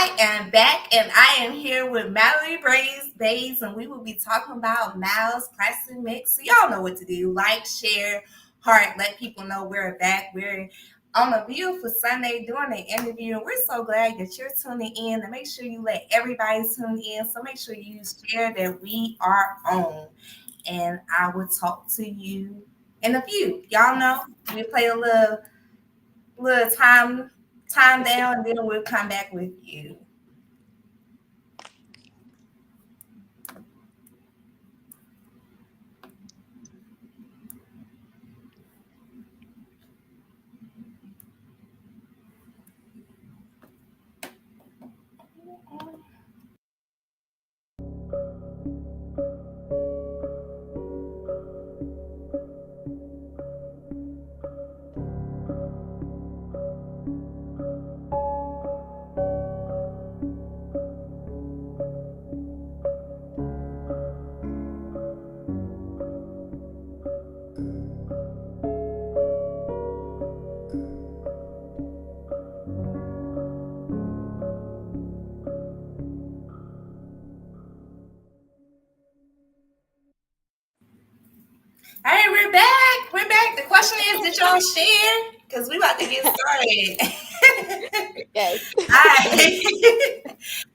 I am back and I am here with Mallerie Bays, and we will be talking about Mal's Classic Mix. So y'all know what to do. Like, share, heart, let people know we're back. We're on a beautiful Sunday doing an interview, and we're so glad that you're tuning in. And make sure you let everybody tune in. So make sure you share that we are on. And I will talk to you in a few. Y'all know we play a little time down, and then we'll come back with you. All right, we're back. We're back. The question is, did y'all share? Because we about to get started. Yes. All right.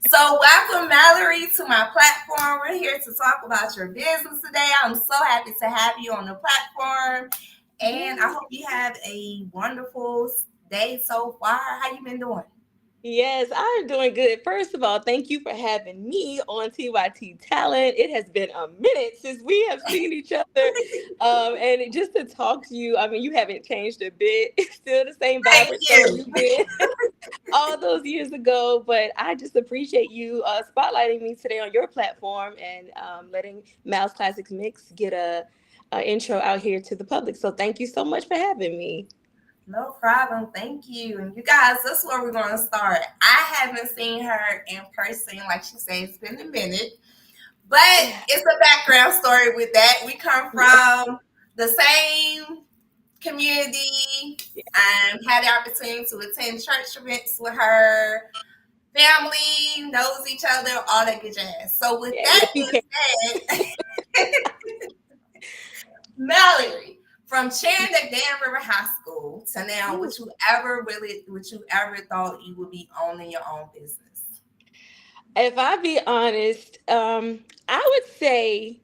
So welcome, Mallerie, to my platform. We're here to talk about your business today. I'm so happy to have you on the platform. And I hope you have a wonderful day so far. How you been doing? Yes, I'm doing good. First of all, thank you for having me on TYT Talent. It has been a minute since we have seen each other. Just to talk to you, I mean, you haven't changed a bit. It's still the same Thank vibrant soul you. you've been all those years ago. But I just appreciate you spotlighting me today on your platform and letting Mal's Classics Mix get a intro out here to the public. So thank you so much for having me. No problem. Thank you. And you guys, that's where we're going to start. I haven't seen her in person. Like she said, it's been a minute. But Yeah. it's a background story with that. We come from the same community and had the opportunity to attend church events with her. Family knows each other, all that good jazz. So with Yeah, with that a few being said, Mallery, from chairing the Dan River High School to now, would you ever thought you would be owning your own business? If I be honest, I would say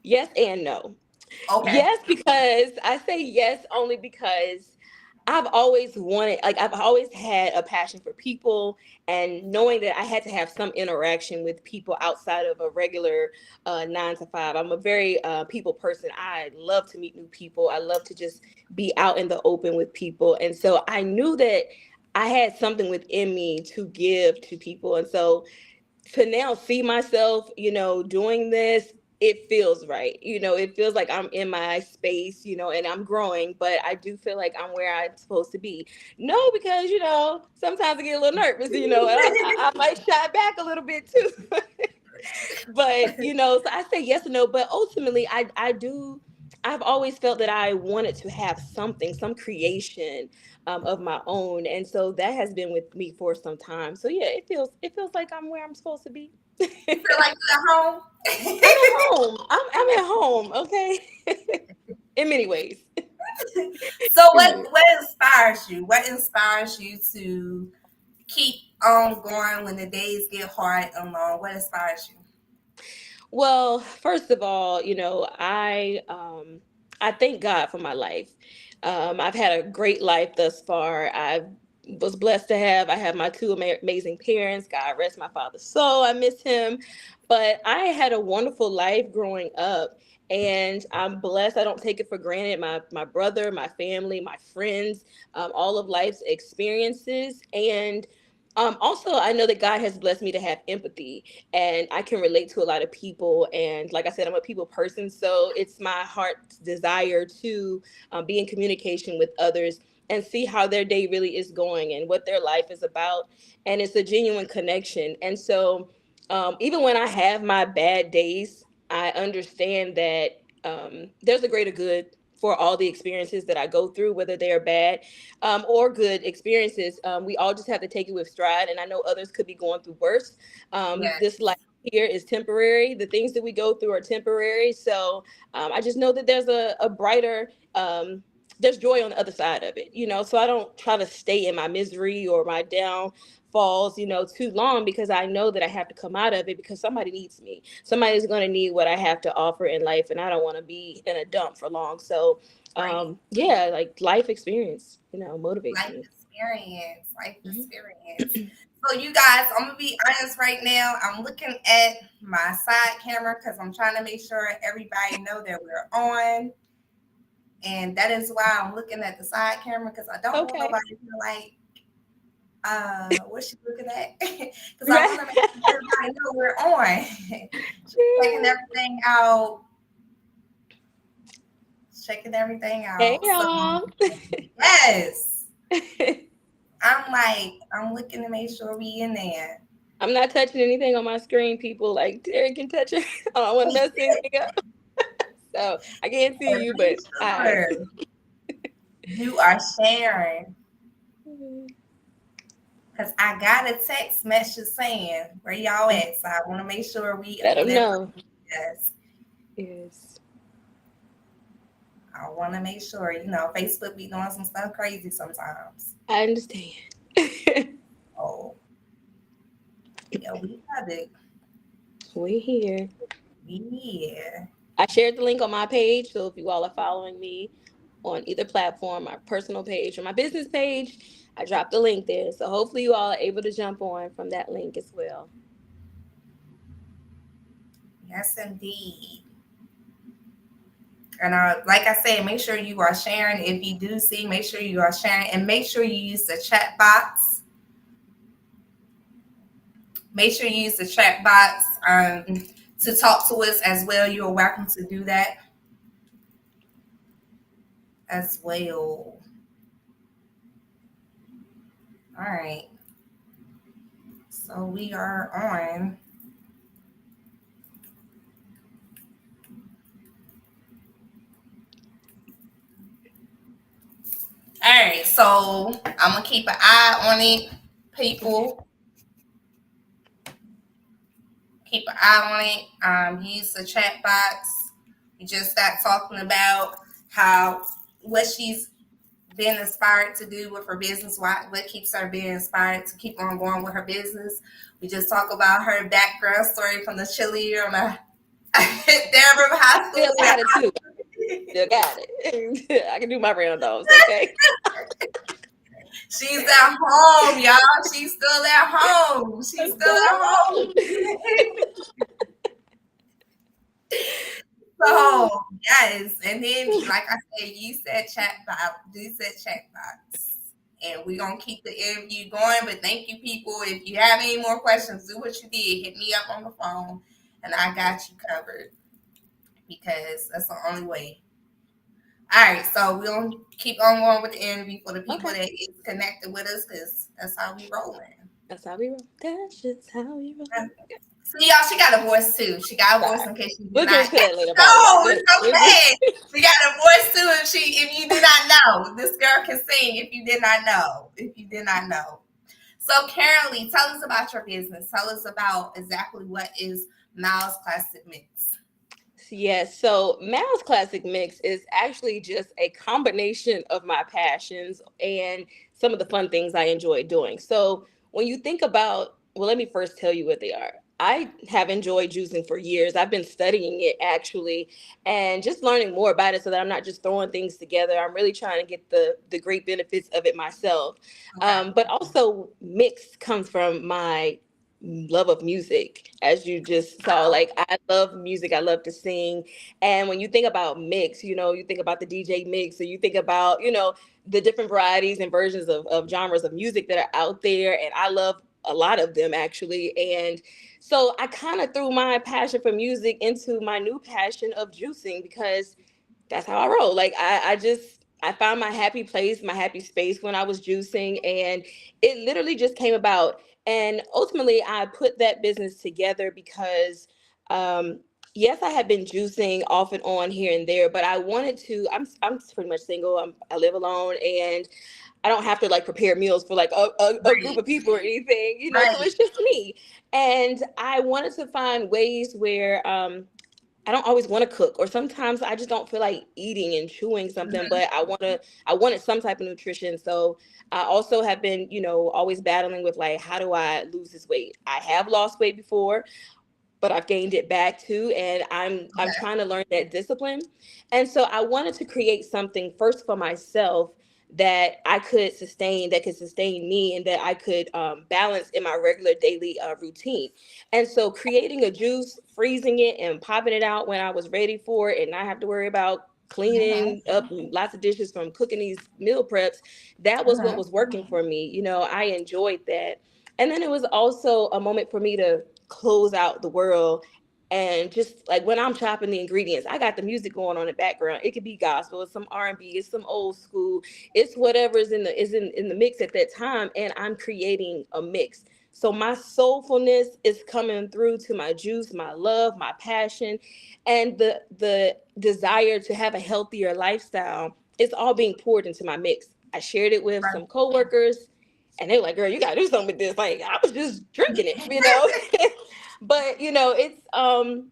yes and no. Okay. Yes, because I say yes only because I've always wanted, like, I've always had a passion for people, and knowing that I had to have some interaction with people outside of a regular 9 to 5. I'm a very people person. I love to meet new people. I love to just be out in the open with people. And so I knew that I had something within me to give to people. And so to now see myself, doing this, it feels right. It feels like I'm in my space, and I'm growing, but I do feel like I'm where I'm supposed to be. No, because, sometimes I get a little nervous, and I might shy back a little bit too. But, so I say yes and no, but ultimately I've always felt that I wanted to have something, some creation of my own. And so that has been with me for some time. So yeah, it feels like I'm where I'm supposed to be. You feel like you're at home? I'm at home. I'm at home, okay? In many ways. So In what many ways. what inspires you? What inspires you to keep on going when the days get hard and long? What inspires you? Well, first of all, I thank God for my life. I've had a great life thus far. I was blessed to have. I have my two amazing parents. God rest my father's soul. I miss him, but I had a wonderful life growing up, and I'm blessed. I don't take it for granted. My brother, my family, my friends, all of life's experiences, and also, I know that God has blessed me to have empathy, and I can relate to a lot of people. And like I said, I'm a people person, so it's my heart's desire to be in communication with others and see how their day really is going and what their life is about. And it's a genuine connection. And so, even when I have my bad days, I understand that there's a greater good for all the experiences that I go through, whether they are bad or good experiences. We all just have to take it with stride. And I know others could be going through worse. This Yes. life here is temporary. The things that we go through are temporary. So I just know that there's a brighter, there's joy on the other side of it, so I don't try to stay in my misery or my downfalls, too long, because I know that I have to come out of it because somebody needs me. Somebody's going to need what I have to offer in life, and I don't want to be in a dump for long. So, Right. yeah, like life experience, motivates Life me. experience. Life Mhm. experience. So you guys, I'm gonna be honest right now. I'm looking at my side camera because I'm trying to make sure everybody know that we're on. And that is why I'm looking at the side camera because I don't want Okay. nobody to feel like what's she looking at? Because I want to make sure everybody know we're on. Just checking everything out, checking everything Hey, out. So y'all. yes, I'm looking to make sure we in there. I'm not touching anything on my screen, people. Like, Terry can touch it. I don't want to mess anything up. So I can't see And you, make but I. sure you are sharing. Because I got a text message saying where y'all at. So I want to make sure we Let them live. know. Yes. Yes. I want to make sure, Facebook be doing some stuff crazy sometimes. I understand. Oh, yeah, we have it. We're here. Yeah. I shared the link on my page, so if you all are following me on either platform, my personal page or my business page, I dropped the link there. So hopefully you all are able to jump on from that link as well. Yes, indeed. And like I said, make sure you are sharing. If you do see, make sure you are sharing and make sure you use the chat box. Make sure you use the chat box to talk to us as well. You are welcome to do that as well. All right. So we are on. All right. So I'm going to keep an eye on it, Okay. people. Keep an eye on it. Use the chat box. We just got talking about how what she's been inspired to do with her business, what keeps her being inspired to keep on going with her business. We just talk about her background story from the cheerleader on the Danvers High School. Still got it too. Still got it. I can do my round offs, okay? She's at home, y'all. She's still at home. She's I'm still still at at home. home. So yes, and then like I said, you said chat box. You said chat box, and we're gonna keep the interview going. But thank you, people. If you have any more questions, do what you did. Hit me up on the phone, and I got you covered because that's the only way. All right, so we'll keep on going with the interview for the people Okay. that is connected with us because that's how we rolling. That's how we roll. That's just how we roll. See, y'all, she got a voice too. She got a voice Sorry. in case you did We'll get not. into that later, by the way. No, it's okay. She got a voice too. If you did not know, this girl can sing. If you did not know, if you did not know. So, currently, tell us about your business. Tell us about exactly what is Miles Classic Mix. Yes, so Mal's Classic Mix is actually just a combination of my passions and some of the fun things I enjoy doing. So when you think about, well, let me first tell you what they are. I have enjoyed juicing for years. I've been studying it actually and just learning more about it so that I'm not just throwing things together. I'm really trying to get the great benefits of it myself. Okay. But also mix comes from my love of music, as you just saw. Wow. Like, I love music, I love to sing. And when you think about mix, you think about the DJ mix, or you think about, the different varieties and versions of genres of music that are out there, and I love a lot of them actually. And so I kind of threw my passion for music into my new passion of juicing, because that's how I roll. Like, I found my happy place, my happy space when I was juicing, and it literally just came about. And ultimately, I put that business together because Yes, I have been juicing off and on here and there, but I wanted to. I'm pretty much single. I live alone, and I don't have to like prepare meals for like a group Right, of people or anything, So right. it's just me, and I wanted to find ways where I don't always want to cook, or sometimes I just don't feel like eating and chewing something, Mhm. but I wanted some type of nutrition. So I also have been, always battling with like, how do I lose this weight? I have lost weight before, but I've gained it back too, and I'm Okay. trying to learn that discipline. And so I wanted to create something first for myself that I could sustain, that could sustain me, and that I could balance in my regular daily routine. And so creating a juice, freezing it, and popping it out when I was ready for it, and not have to worry about Mhm. cleaning up lots of dishes from cooking these meal preps, that was what Mhm. was working for me. I enjoyed that. And then it was also a moment for me to close out the world, and just like when I'm chopping the ingredients, I got the music going on in the background. It could be gospel, it's some R&B, it's some old school, it's whatever is in the mix at that time, and I'm creating a mix. So my soulfulness is coming through to my juice, my love, my passion, and the desire to have a healthier lifestyle. It's all being poured into my mix. I shared it with some coworkers, and they were like, "Girl, you gotta do something with this." Like, I was just drinking it. But it's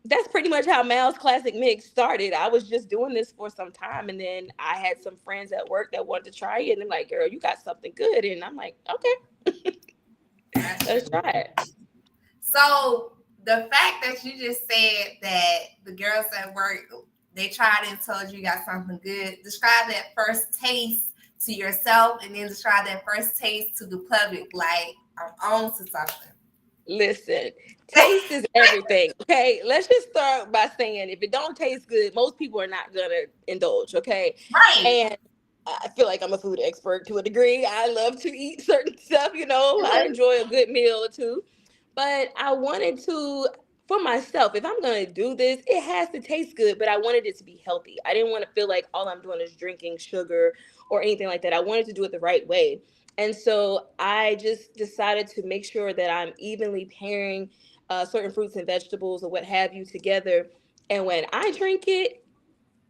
that's pretty much how Mal's Classic Mix started. I was just doing this for some time, and then I had some friends at work that wanted to try it, and they're like, "Girl, you got something good." And I'm like, "Okay, Got let's you. try it." So the fact that you just said that the girls at work, they tried and told you got something good. Describe that first taste to yourself, and then describe that first taste to the public. Like, I'm on to something. Listen, taste is everything. Okay, let's just start by saying if it don't taste good, most people are not gonna indulge. Okay, Right. and I feel like I'm a food expert to a degree. I love to eat certain stuff. I Mhm. enjoy a good meal or two, but I wanted to. For myself, if I'm gonna do this, it has to taste good, but I wanted it to be healthy. I didn't want to feel like all I'm doing is drinking sugar or anything like that. I wanted to do it the right way. And so I just decided to make sure that I'm evenly pairing certain fruits and vegetables or what have you together. And when I drink it,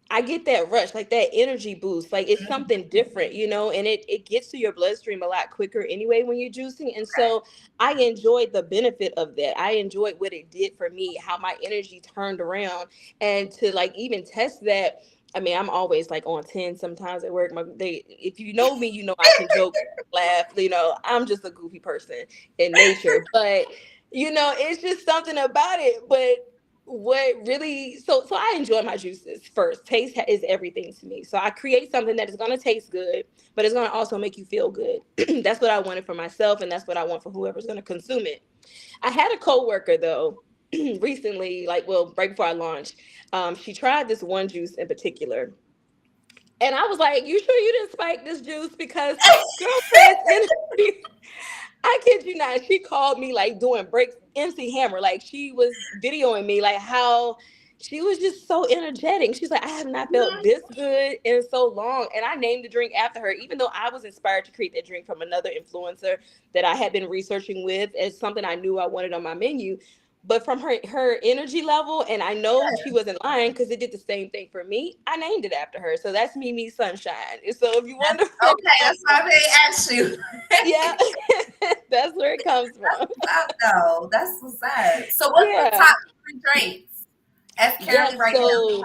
I get that rush, like that energy boost. Like it's something different, and it gets to your bloodstream a lot quicker anyway when you're juicing. And so I enjoyed the benefit of that. I enjoyed what it did for me, how my energy turned around. And to like even test that, I mean, I'm always like on 10 sometimes at work. If you know me, I can joke, laugh, I'm just a goofy person in nature. But it's just something about it. But what really so I enjoy my juices first. Taste is everything to me. So I create something that is going to taste good, but it's going to also make you feel good. That's what I wanted for myself, and that's what I want for whoever's going to consume it. I had a coworker though recently, like, well, right before I launched. She tried this one juice in particular, and I was like, "You sure you didn't spike this juice?" Because girlfriend's energy, I kid you not. She called me like doing breaks, MC Hammer. Like she was videoing me, like how she was just so energetic. She's like, I have not felt this good in so long. And I named the drink after her, even though I was inspired to create that drink from another influencer that I had been researching with as something I knew I wanted on my menu. But from her energy level, and I know she wasn't lying because it did the same thing for me. I named it after her, so that's Mimi Sunshine. And so if you That's wonder where it okay. comes That's from, why they asked you. yeah, that's where it comes from. What's up, though? That's what's up. So, what's the Yeah. top three drinks as Yeah. currently right now? So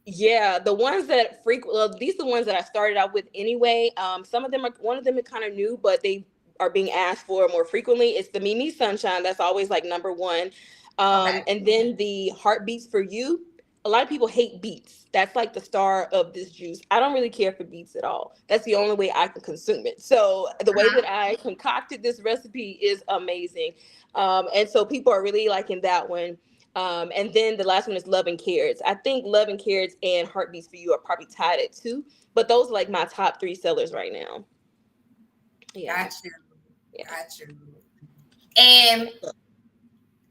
yeah, the ones that frequent well, these are the ones that I started out with anyway. Some of them are one of them are kind of new, but they are being asked for more frequently. It's the Mimi Sunshine. That's always like number one. Okay. And then the Heartbeats for You. A lot of people hate beets. That's like the star of this juice. I don't really care for beets at all. That's the only way I can consume it. So the way Uh-huh. that I concocted this recipe is amazing. And so people are really liking that one. And then the last one is Love and Carrots. I think Love and Carrots and Heartbeats for You are probably tied at two, but those are like my top three sellers right now. Yeah, Got you. yeah. Got you. And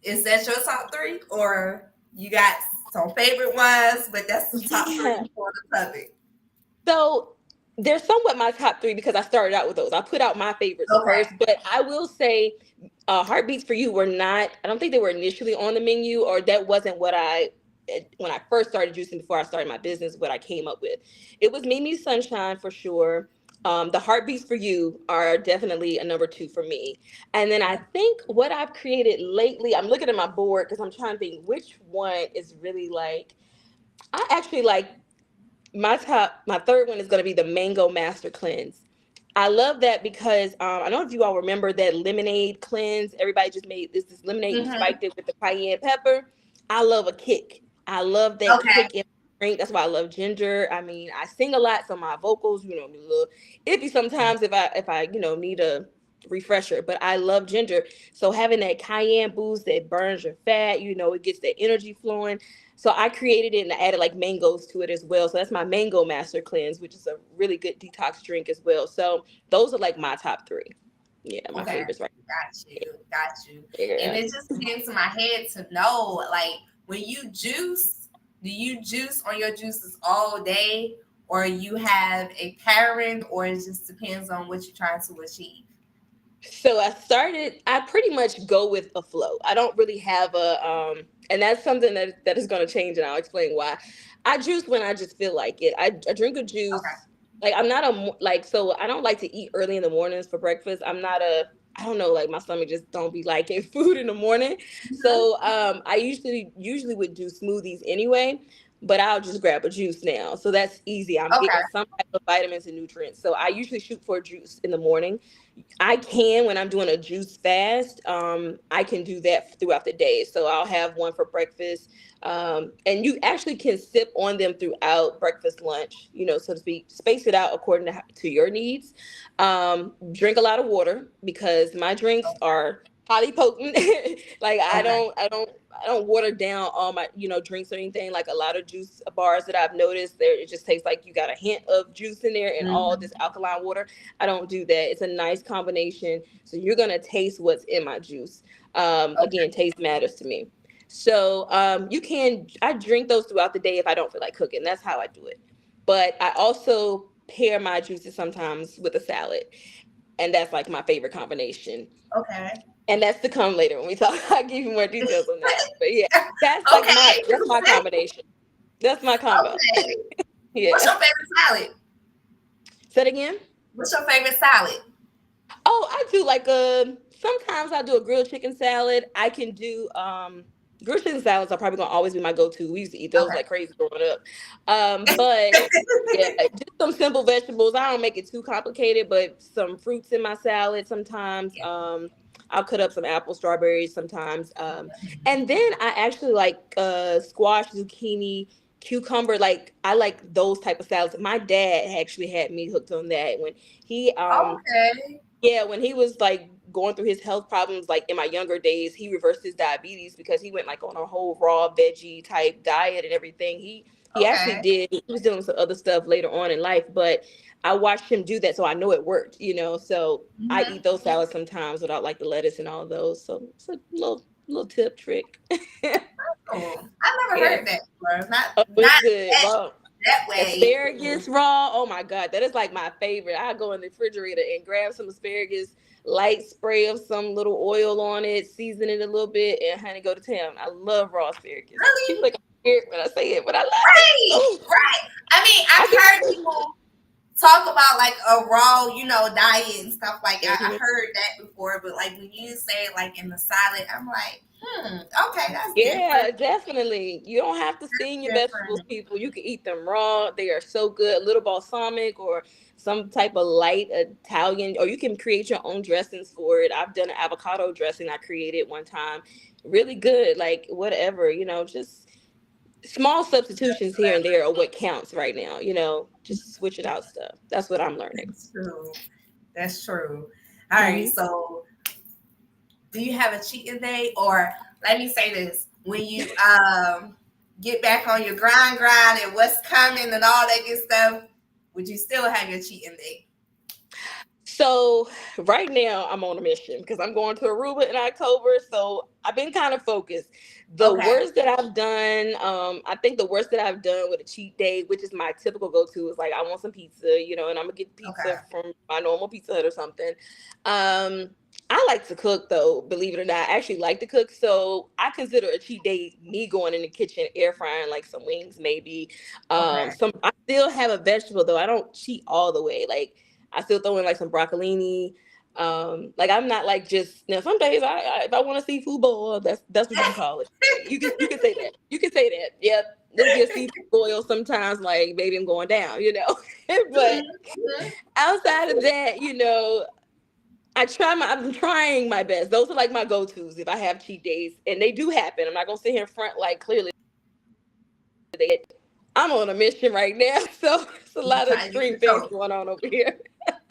is that your top three, or you got some favorite ones, but that's the top Yeah. three for the public? So they're somewhat my top three because I started out with those. I put out my favorites Okay. first, but I will say Heartbeats for You were not, I don't think they were initially on the menu, or that wasn't what when I first started juicing before I started my business, what I came up with. It was Mimi's Sunshine for sure. The Heartbeats for You are definitely a number two for me. And then I think what I've created lately, I'm looking at my board because I'm trying to think which one is really like, I actually like my third one is going to be the Mango Master Cleanse. I love that because I don't know if you all remember that lemonade cleanse. Everybody just made this lemonade. You Mm-hmm. spiked it with the cayenne pepper. I love a kick. I love that Okay. kick in my drink. That's why I love ginger. I mean, I sing a lot, so my vocals, a little iffy sometimes if I need a refresher. But I love ginger. So having that cayenne boost that burns your fat, it gets that energy flowing. So I created it and I added like mangoes to it as well. So that's my Mango Master Cleanse, which is a really good detox drink as well. So those are like my top three. Yeah, my Okay. favorites right Got you. And there. it just came to my head to know, like, when you juice, do you juice on your juices all day, or you have a pattern, or it just depends on what you're trying to achieve? So I pretty much go with a flow. I don't really have and that's something that is going to change, and I'll explain why. I juice when I just feel like it. I drink a Okay. juice. Like I'm not so I don't like to eat early in the mornings for breakfast. I don't know, like my stomach just don't be liking food in the morning. Mhm. So I usually would do smoothies anyway, but I'll just grab a juice now. So that's easy. I'm Okay. getting some type of vitamins and nutrients. So I usually shoot for a juice in the morning. I can, when I'm doing a juice fast, I can do that throughout the day. So I'll have one for breakfast. And you actually can sip on them throughout breakfast, lunch, so to speak, space it out according to your needs. Drink a lot of water because my drinks are highly potent. Like Okay. I don't water down all my, drinks or anything. Like a lot of juice bars that I've noticed there, it just tastes like you got a hint of juice in there and all Mhm. this alkaline water. I don't do that. It's a nice combination. So you're gonna taste what's in my juice. Okay. Again, taste matters to me. So I drink those throughout the day if I don't feel like cooking. That's how I do it. But I also pair my juices sometimes with a salad. And that's like my favorite combination. Okay. And that's to come later when we talk. I'll give you more details on that. But yeah, Okay. that's my combination. That's my combo. Okay. What's Yeah. your favorite salad? Say it again. What's your favorite salad? Oh, I do like sometimes I do a grilled chicken salad. I can do grilled chicken salads are probably gonna always be my go-to. We used to eat those Okay. like crazy growing up. But yeah, just some simple vegetables. I don't make it too complicated, but some fruits in my salad sometimes. I'll cut up some apples, strawberries sometimes. And then I actually like squash, zucchini, cucumber. Like I like those type of salads. My dad actually had me hooked on that when he Okay. yeah, when he was like going through his health problems, like in my younger days, he reversed his diabetes because he went like on a whole raw veggie type diet and everything. He actually Okay. did. He was dealing with some other stuff later on in life, but I watched him do that, so I know it worked. So I Mhm. eat those salads sometimes without like the lettuce and all of those. So it's a little tip trick. Oh, I never Yeah. heard that before. Not Oh, not it's good. that Raw that way. asparagus raw. Oh my god, that is like my favorite. I go in the refrigerator and grab some asparagus, light spray of some little oil on it, season it a little bit, and honey, go to town. I love raw asparagus. People Really? think I'm weird when I say it, but I love it. Right. Oh, Right. I mean, I I've can. heard people talk about like a raw, diet and stuff like that. I Mhm. heard that before, but like when you say it like in the salad, I'm like, okay, that's different. Yeah, definitely. You don't have to steam your vegetables, Different. people. You can eat them raw. They are so good. A little balsamic or some type of light Italian, or you can create your own dressings for it. I've done an avocado dressing I created one time. Really good. Like whatever, just small substitutions here and there are what counts right now, just switching out stuff. That's what I'm learning. That's true. That's true. All right. Hmm. So, do you have a cheating day, or let me say this: when you get back on your grind, and what's coming and all that good stuff, would you still have your cheating day? So right now I'm on a mission because I'm going to Aruba in October. So I've been kind of focused. The Okay. worst that I've done, I think the worst that I've done with a cheat day, which is my typical go-to, is like I want some pizza, and I'm gonna get pizza Okay. from my normal Pizza Hut or something. I like to cook though, believe it or not. I actually like to cook, so I consider a cheat day me going in the kitchen, air frying like some wings, maybe. Okay. Some I still have a vegetable though. I don't cheat all the way, like. I still throw in like some broccolini. Like I'm not like just now. Some days if I want a seafood boil, that's what you can call it. You can say that. You can say that. Yep, it'll be a seafood boil sometimes. Like maybe I'm going down, but Mhm. outside of that, I'm trying my best. Those are like my go tos if I have cheat days, and they do happen. I'm not gonna sit here in front like clearly. I'm on a mission right now, so it's a lot of You extreme things control. going on over here.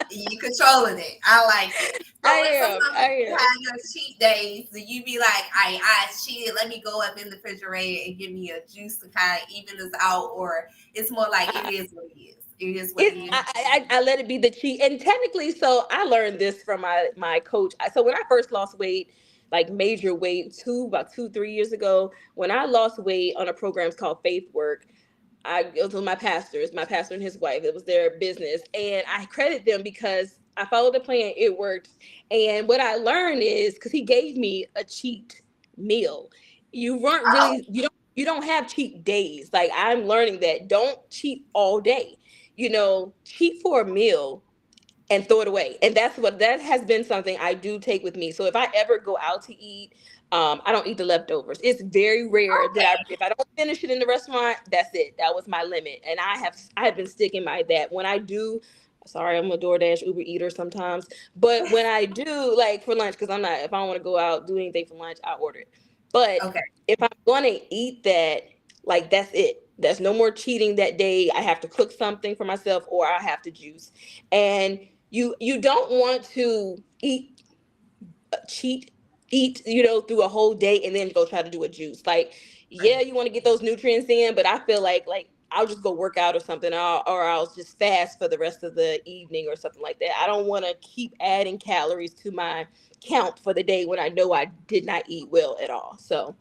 You controlling it. I like it. So I when am. sometimes I you am. have your cheat days, do you be like, I cheated. Let me go up in the refrigerator and give me a juice to kind of even this out, or it's more like it is what it is. It is what it It's is. I let it be the cheat, and technically, so I learned this from my coach. So when I first lost weight, like major weight, about 2 3 years ago, when I lost weight on a program called Faith Work, it was with my pastor and his wife. It was their business, and I credit them because I followed the plan. It worked, and what I learned is because he gave me a cheat meal. You weren't Oh, really you don't have cheat days. Like I'm learning that don't cheat all day. Cheat for a meal and throw it away. And that has been something I do take with me. So if I ever go out to eat, I don't eat the leftovers. It's very rare that okay. if I don't finish it in the restaurant, that's it. That was my limit. And I have been sticking by that. When I do, sorry, I'm a DoorDash Uber eater sometimes. But when I do like for lunch, because if I don't want to go out, do anything for lunch, I order it. But Okay. if I'm gonna eat that, like that's it. There's no more cheating that day. I have to cook something for myself or I have to juice. And you don't want to cheat eat through a whole day and then go try to do a juice. Like yeah, you want to get those nutrients in, but I feel like I'll just go work out or something, or I'll just fast for the rest of the evening or something like that. I don't want to keep adding calories to my count for the day when I know I did not eat well at all. So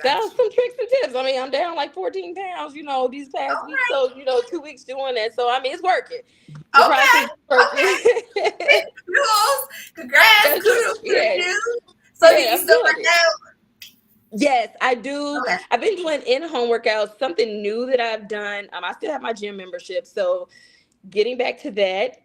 that Got was you. some tricks and tips. I mean, I'm down like 14 pounds, these past weeks. Okay. So, 2 weeks doing that. So, I mean, it's working. The Okay. process is working. Okay. Kudos. Congrats. That's it. Kudos to Yes. you. So do Yeah, you I'm still doing work it. out? Yes, I do. Okay. I've been doing in-home workouts. Something new that I've done. I still have my gym membership, so getting back to that.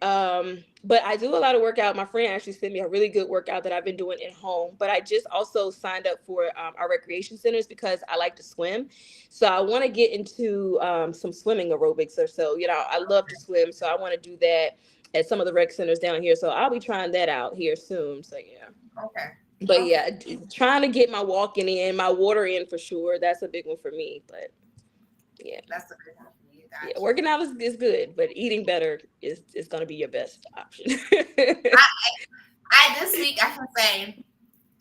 But I do a lot of workout. My friend actually sent me a really good workout that I've been doing at home. But I just also signed up for our recreation centers because I like to swim. So I want to get into some swimming aerobics or so. I love to swim, so I want to do that at some of the rec centers down here. So I'll be trying that out here soon. So yeah. Okay. But Okay. yeah, trying to get my walking in, my water in for sure. That's a big one for me. But yeah, That's a good one for you. yeah, Got you. working out is good, but eating better is going to be your best option. I, I this week I can say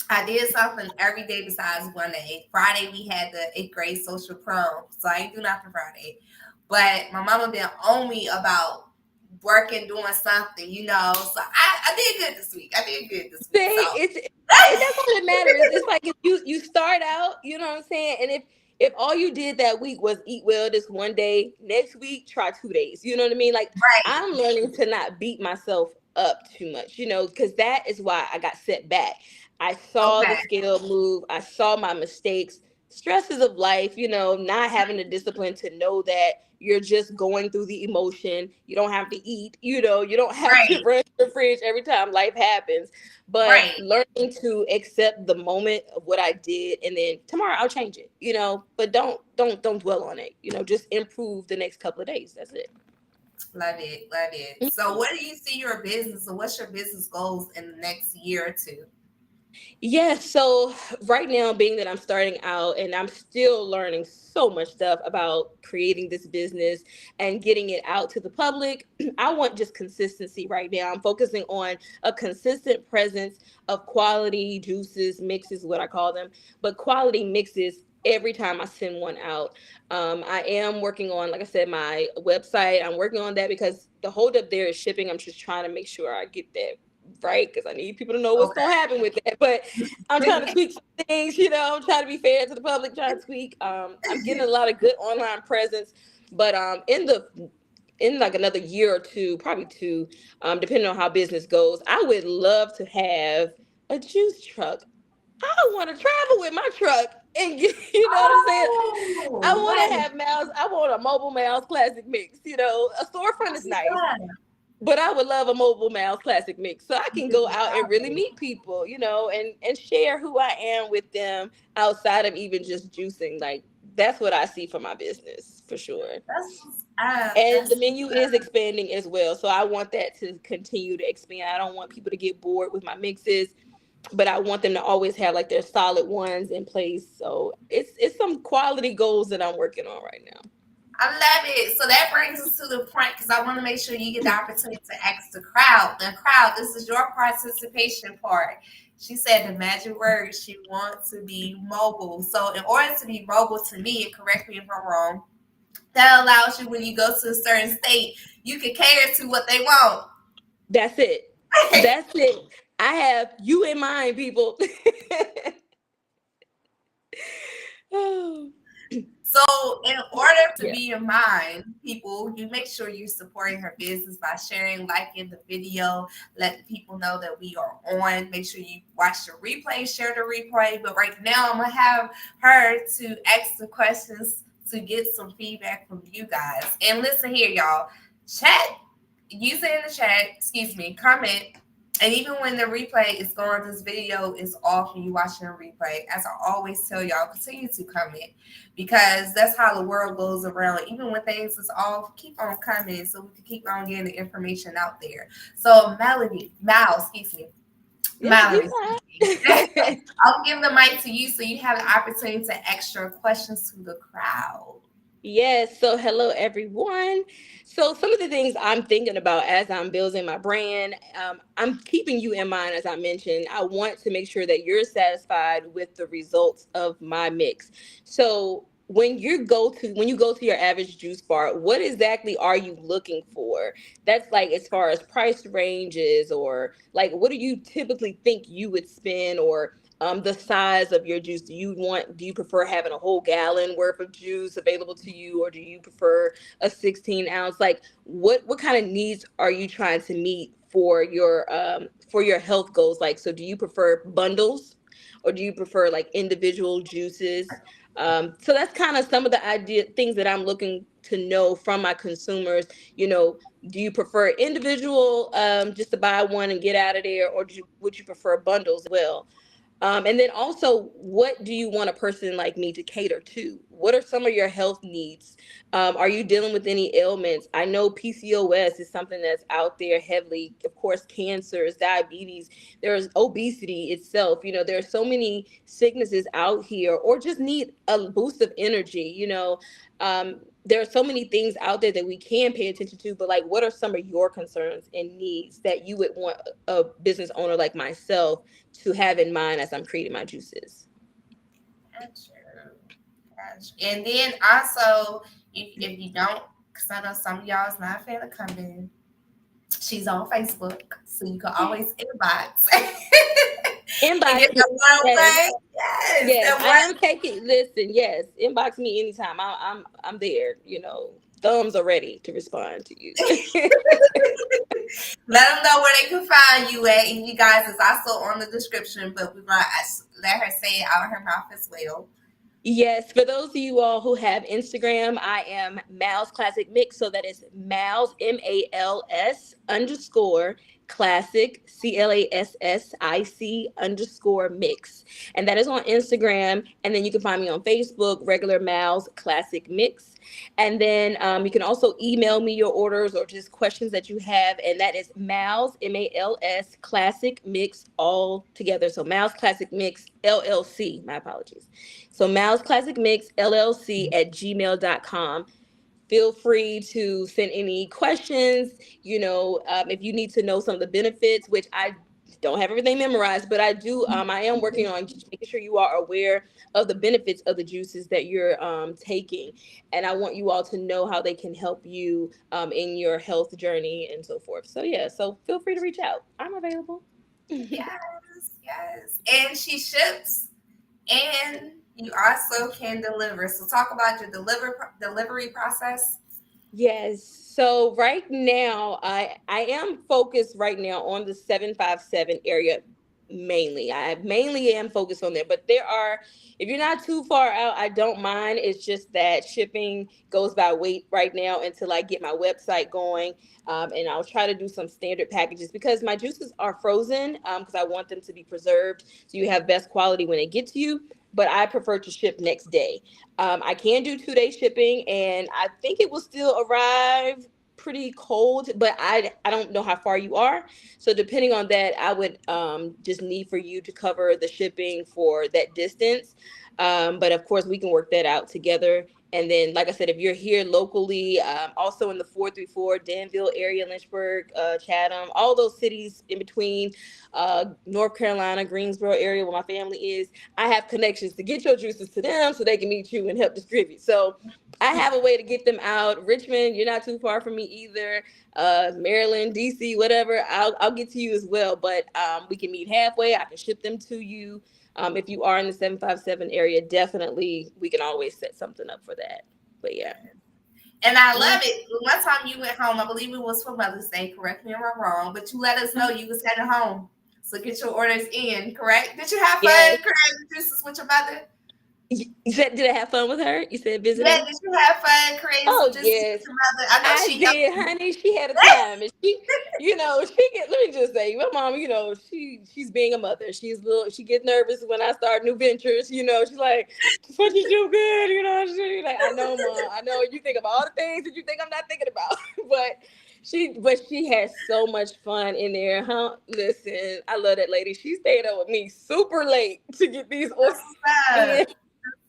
I did something every day besides one day. Friday we had the eighth grade social prom, so I ain't do nothing Friday. But my mama been on me about working, doing something. So I did good this week. I did good this week. So See, and that's all that matters. It's like if you start out, you know what I'm saying, and if all you did that week was eat well this one day, next week try 2 days. You know what I mean? Like right. I'm learning to not beat myself up too much, because that is why I got set back. I saw the Okay. scale move. I saw my mistakes, stresses of life. Not having the discipline to know that you're just going through the emotion. You don't have to eat. You don't have to Right. run to the fridge every time life happens, but Right. learning to accept the moment of what I did and then tomorrow I'll change it, but don't dwell on it, just improve the next couple of days. That's it. Love it. Love it. So what do you see your business, or what's your business goals in the next year or two? Yeah, so right now, being that I'm starting out and I'm still learning so much stuff about creating this business and getting it out to the public, I want just consistency right now. I'm focusing on a consistent presence of quality juices, mixes, what I call them, but quality mixes every time I send one out. I am working on, like I said, my website. I'm working on that because the holdup there is shipping. I'm just trying to make sure I get that right? Because I need people to know what's Okay. gonna happen with that. But I'm trying to tweak some things, I'm trying to be fair to the public, trying to tweak. I'm getting a lot of good online presence, but in like another year or two, probably two, depending on how business goes, I would love to have a juice truck. I want to travel with my truck and get, you know what I'm saying? I Oh, want to yes. have Mal's. I want a mobile Mal's Classic Mix. A storefront is That's nice, good. but I would love a mobile Mal's Classic Mix so I can go out and really Exactly. meet people, and share who I am with them outside of even just juicing. Like that's what I see for my business for sure. That's what's up. And the That's menu is expanding as well. So I want that to continue to expand. I don't want people to get bored with my mixes, but I want them to always have like their solid ones in place. So it's some quality goals that I'm working on right now. I love it. So that brings us to the point because I want to make sure you get the opportunity to ask the crowd. The crowd, this is your participation part. She said the magic word she wants to be mobile. So in order to be mobile to me, and correct me if I'm wrong, that allows you when you go to a certain state, you can cater to what they want. That's it. That's it. I have you in mind, people. Oh, So, in order to yeah. be in mind, people, you make sure you're supporting her business by sharing, liking the video, letting people know that we are on. Make sure you watch the replay, share the replay. But right now, I'm gonna have her to ask the questions to get some feedback from you guys. And listen here, y'all. Chat, use it in the chat. Excuse me, comment. And even when the replay is going, this video is off and you watching a replay. As I always tell y'all, continue to comment because that's how the world goes around. Even when things is off, keep on coming so we can keep on getting the information out there. So excuse me, Yeah, Mallerie, you excuse got. me. I'll give the mic to you so you have the opportunity to ask your questions to the crowd. Yes. So, hello, everyone. So, some of the things I'm thinking about as I'm building my brand, I'm keeping you in mind, as I mentioned. I want to make sure that you're satisfied with the results of my mix. So, when you go to your average juice bar, what exactly are you looking for? That's like as far as price ranges, or like what do you typically think you would spend, or the size of your juice. Do you prefer having a whole gallon worth of juice available to you, or do you prefer a 16 ounce? Like what kind of needs are you trying to meet for your health goals? Like, so do you prefer bundles, or do you prefer like individual juices? So that's kind of some of the idea things that I'm looking to know from my consumers. you know do you prefer individual, just to buy one and get out of there, or would you prefer bundles as well? And then also, what do you want a person like me to cater to? What are some of your health needs? Are you dealing with any ailments? I know PCOS is something that's out there heavily. Of course, cancers, diabetes, there's obesity itself. There are so many sicknesses out here, or just need a boost of energy. There are so many things out there that we can pay attention to, but like, what are some of your concerns and needs that you would want a business owner like myself to have in mind as I'm creating my juices? Gotcha. Gotcha. And then also, if you don't, because I know some of y'all is not a fan of coming, she's on Facebook, so you can always inbox and Inbox get me. the one Yes, way. Yes, yes, that I am taking. Listen, yes, inbox me anytime. I'm there. Thumbs are ready to respond to you. let them know where they can find you at. And you guys is also on the description, but we're gonna let her say it out of her mouth as well. Yes, for those of you all who have Instagram, I am Mal's Classic Mix. So that is Mal's MALS underscore classic CLASSIC underscore mix. And that is on Instagram. And then you can find me on Facebook, regular Mal's Classic Mix. And then you can also email me your orders or just questions that you have. And that is Mal's MALS Classic Mix all together. So Mal's Classic Mix LLC. My apologies. So Mal's Classic Mix LLC at gmail.com. Feel free to send any questions. If you need to know some of the benefits, which I don't have everything memorized, but I do. I am working on just making sure you are aware of the benefits of the juices that you're taking, and I want you all to know how they can help you in your health journey and so forth. So yeah, so feel free to reach out. I'm available. Yes, yes. And she ships and you also can deliver. So talk about your delivery process. Yes. So right now, I am focused right now on the 757 area mainly. I mainly am focused on there, but there are, if you're not too far out, I don't mind. It's just that shipping goes by weight right now until I get my website going. And I'll try to do some standard packages because my juices are frozen because I want them to be preserved so you have best quality when they get to you. But I prefer to ship next day. I can do 2 day shipping, and I think it will still arrive pretty cold. But I don't know how far you are, so depending on that, I would just need for you to cover the shipping for that distance. But of course, we can work that out together. And then, like I said, if you're here locally, also in the 434 Danville area, Lynchburg, Chatham, all those cities in between, North Carolina, Greensboro area where my family is, I have connections to get your juices to them so they can meet you and help distribute. So I have a way to get them out. Richmond, you're not too far from me either. Maryland, DC, whatever, I'll get to you as well. But we can meet halfway. I can ship them to you. If you are in the 757 area, definitely we can always set something up for that. But yeah. And I Mm. love it. One time you went home, I believe it was for Mother's Day. Correct me if I'm wrong, but you let us know you was heading home. So get your orders in, correct? Did you have fun Yes. creating juices with your mother? You said, did I have fun with her? You said Yeah, visiting? did you have fun creating some Oh juices with yes, your mother? I know I she helped did, you. honey. She had a time, and she get. Let me just say, my mom, she's being a mother. She's little. She gets nervous when I start new ventures. She's like, "Just what you do good." She's like, "I know, mom. I know you think of all the things that you think I'm not thinking about, but she has so much fun in there, huh? Listen, I love that lady. She stayed up with me super late to get these orders That's what's in. up.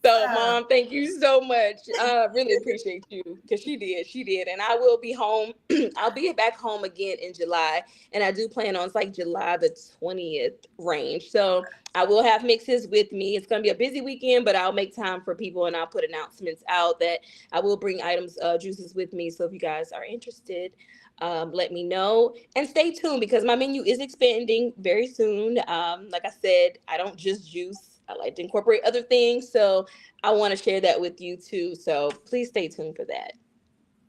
So, What's up. Mom, thank you so much. I really appreciate you because she did, and I will be home. I'll be back home again in July, and I do plan on it's like July the 20th range. So I will have mixes with me. It's gonna be a busy weekend, but I'll make time for people, and I'll put announcements out that I will bring items, juices with me. So if you guys are interested, let me know and stay tuned because my menu is expanding very soon. Like I said, I don't just juice. I like to incorporate other things. So I want to share that with you too. So please stay tuned for that.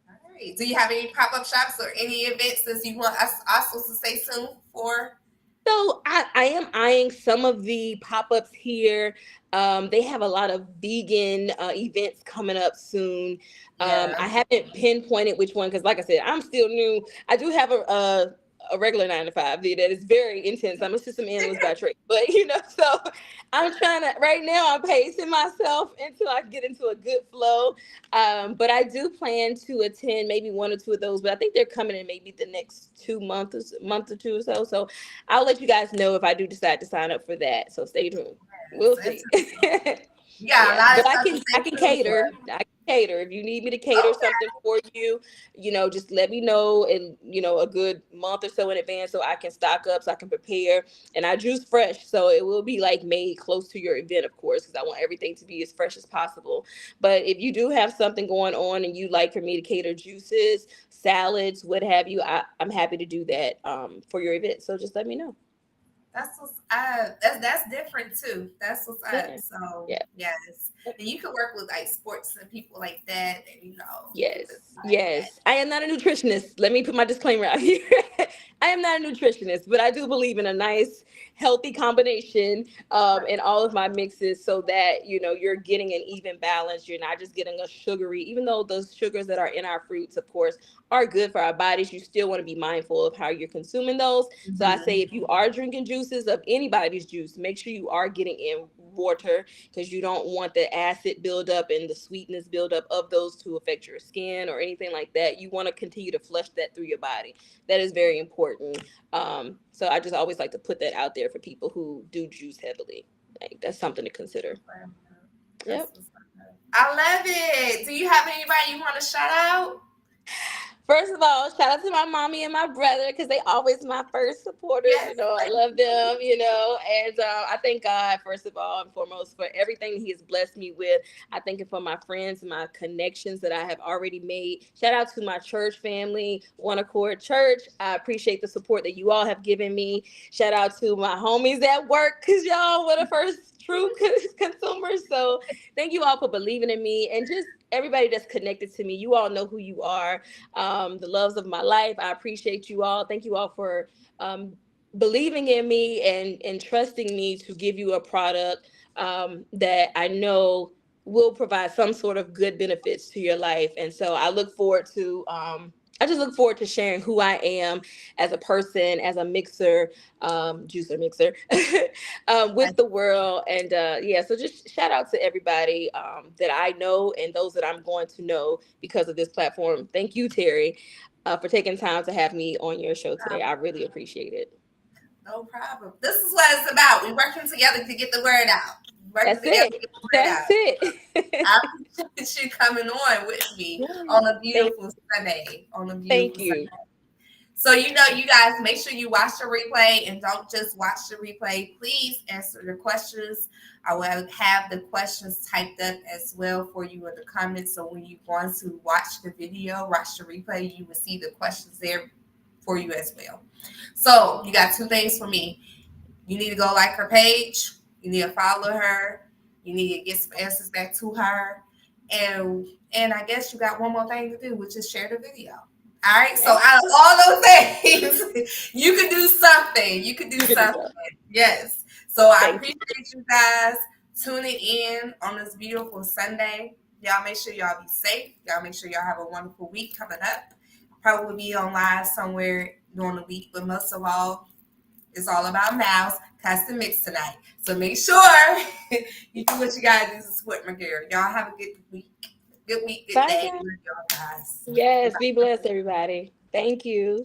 All right. Do you have any pop up shops or any events that you want us also to stay tuned for? So I am eyeing some of the pop-ups here. They have a lot of vegan events coming up soon. I Yeah. haven't pinpointed which one because, like I said, I'm still new. I do have a regular 9 to 5 that is very intense. I'm a system analyst by trade, but so I'm trying to right now. I'm pacing myself until I get into a good flow. But I do plan to attend maybe one or two of those. But I think they're coming in maybe the next 2 months, month or two or so. So I'll let you guys know if I do decide to sign up for that. So stay tuned. We'll So see. you got a Yeah, lot of but I stuff to can stay I can tuned for. cater. I can cater. If you need me to cater Okay. something for you, just let me know in a good month or so in advance so I can stock up, so I can prepare. And I juice fresh, so it will be like made close to your event, of course, because I want everything to be as fresh as possible. But if you do have something going on and you'd like for me to cater juices, salads, what have you, I'm happy to do that for your event. So just let me know. That's what's up. That's different too. That's what's up. Yeah. So Yeah. yes, and you can work with like sports and people like that, and Yes, people like that. yes. I am not a nutritionist. Let me put my disclaimer out here. I am not a nutritionist, but I do believe in a nice, healthy combination in all of my mixes so that, you're getting an even balance. You're not just getting a sugary, even though those sugars that are in our fruits, of course, are good for our bodies. You still want to be mindful of how you're consuming those. So I say Mhm. if you are drinking juices of anybody's juice, make sure you are getting in water because you don't want the acid buildup and the sweetness buildup of those to affect your skin or anything like that. You want to continue to flush that through your body. That is very important. So I just always like to put that out there for people who do juice heavily. Like that's something to consider. That's Yep. what's up. I love it. Do you have anybody you want to shout out? First of all, shout out to my mommy and my brother because they always my first supporters. Yes. I love them. And I thank God first of all and foremost for everything He has blessed me with. I thank Him for my friends, my connections that I have already made. Shout out to my church family, One Accord Church. I appreciate the support that you all have given me. Shout out to my homies at work because y'all were the first true consumers. So thank you all for believing in me and just everybody that's connected to me. You all know who you are, the loves of my life. I appreciate you all. Thank you all for believing in me and trusting me to give you a product that I know will provide some sort of good benefits to your life. And so I just look forward to sharing who I am as a person, as a mixer, juicer mixer, with the world. And yeah, so just shout out to everybody that I know and those that I'm going to know because of this platform. Thank you, Terry, for taking time to have me on your show today. I really appreciate it. No problem. This is what it's about. We're working together to get the word out. Working That's together to it. get the word That's out. it. I appreciate you coming on with me on a thank, beautiful Sunday. On a thank beautiful Sunday. you. So, you guys, make sure you watch the replay and don't just watch the replay. Please answer the questions. I will have the questions typed up as well for you in the comments. So when you want to watch the video, watch the replay, you will see the questions there for you as well. So you got two things for me. You need to go like her page. You need to follow her. You need to get some answers back to her. And I guess you got one more thing to do, which is share the video. All right. So Yes, out of all those things, you can do something. You can do you can do something. so. Yes. So I Thank you. appreciate you guys tuning in on this beautiful Sunday. Y'all make sure y'all be safe. Y'all make sure y'all have a wonderful week coming up. Probably be on live somewhere during the week, but most of all, it's all about Mal's custom mix tonight. So make sure you do what you gotta do to support my girl. Y'all have a good week. Good week, good Bye, day. guys. Love y'all guys. Yes, be blessed, everybody. Thank you.